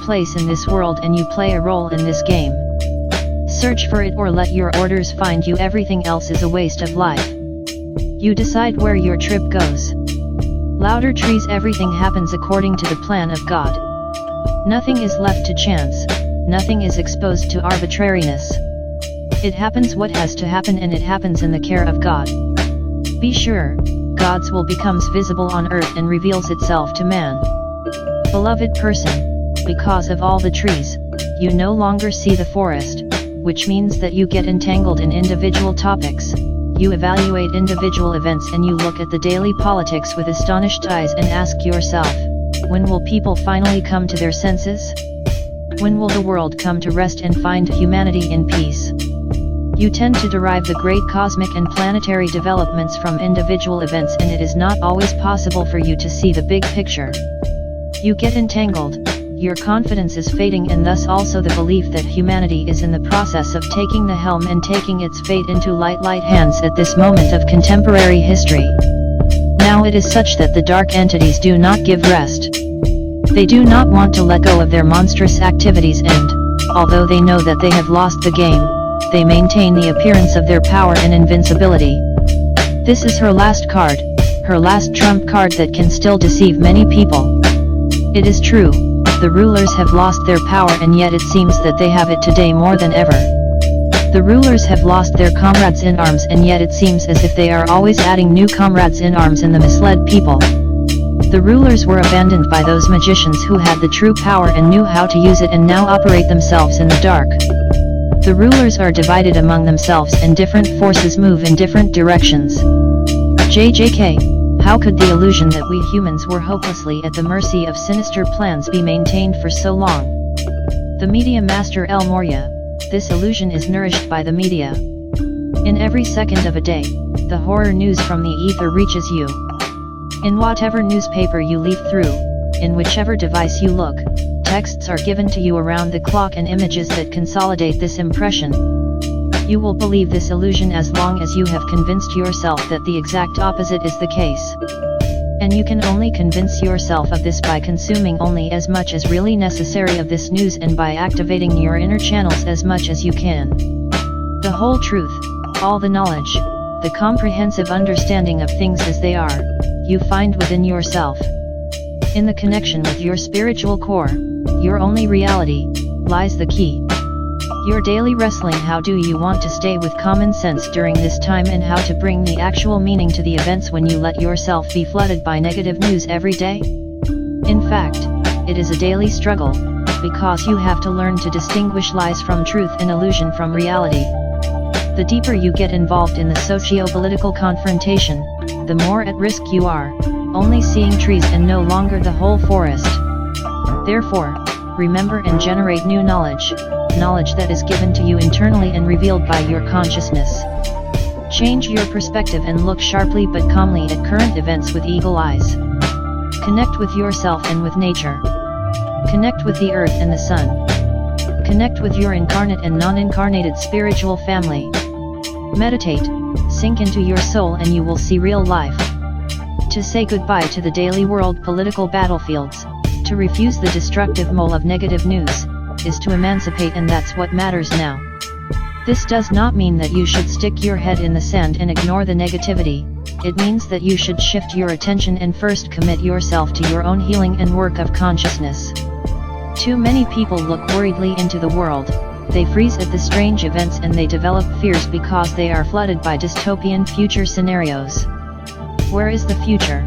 place in this world and you play a role in this game. Search for it or let your orders find you. Everything else is a waste of life. You decide where your trip goes. Louder trees. Everything happens according to the plan of God. Nothing is left to chance, nothing is exposed to arbitrariness. It happens what has to happen, and it happens in the care of God. Be sure, God's will becomes visible on earth and reveals itself to man. Beloved person, because of all the trees, you no longer see the forest, which means that you get entangled in individual topics. You evaluate individual events and you look at the daily politics with astonished eyes and ask yourself, when will people finally come to their senses? When will the world come to rest and find humanity in peace? You tend to derive the great cosmic and planetary developments from individual events, and it is not always possible for you to see the big picture. You get entangled, your confidence is fading, and thus also the belief that humanity is in the process of taking the helm and taking its fate into light hands at this moment of contemporary history. Now it is such that the dark entities do not give rest. They do not want to let go of their monstrous activities, and, although they know that they have lost the game, they maintain the appearance of their power and invincibility. This is her last card, her last trump card that can still deceive many people. It is true, the rulers have lost their power, and yet it seems that they have it today more than ever. The rulers have lost their comrades in arms, and yet it seems as if they are always adding new comrades in arms in the misled people. The rulers were abandoned by those magicians who had the true power and knew how to use it, and now operate themselves in the dark. The rulers are divided among themselves, and different forces move in different directions. JJK, how could the illusion that we humans were hopelessly at the mercy of sinister plans be maintained for so long? The media master El Moria, this illusion is nourished by the media. In every second of a day, the horror news from the ether reaches you. In whatever newspaper you leaf through, in whichever device you look, texts are given to you around the clock and images that consolidate this impression. You will believe this illusion as long as you have convinced yourself that the exact opposite is the case. And you can only convince yourself of this by consuming only as much as really necessary of this news, and by activating your inner channels as much as you can. The whole truth, all the knowledge, the comprehensive understanding of things as they are, you find within yourself. In the connection with your spiritual core, your only reality, lies the key. Your daily wrestling. How do you want to stay with common sense during this time, and how to bring the actual meaning to the events when you let yourself be flooded by negative news every day? In fact, it is a daily struggle, because you have to learn to distinguish lies from truth and illusion from reality. The deeper you get involved in the socio-political confrontation, the more at risk you are, only seeing trees and no longer the whole forest. Therefore, remember and generate new knowledge that is given to you internally and revealed by your consciousness. Change your perspective and look sharply but calmly at current events with eagle eyes. Connect with yourself and with nature. Connect with the earth and the sun. Connect with your incarnate and non-incarnated spiritual family. Meditate, sink into your soul, and you will see real life. To say goodbye to the daily world political battlefields, to refuse the destructive mole of negative news, is to emancipate, and that's what matters now. This does not mean that you should stick your head in the sand and ignore the negativity. It means that you should shift your attention and first commit yourself to your own healing and work of consciousness. Too many people look worriedly into the world, they freeze at the strange events, and they develop fears because they are flooded by dystopian future scenarios. Where is the future?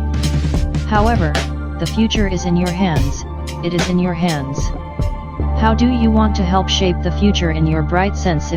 However, the future is in your hands, it is in your hands. How do you want to help shape the future in your bright sense?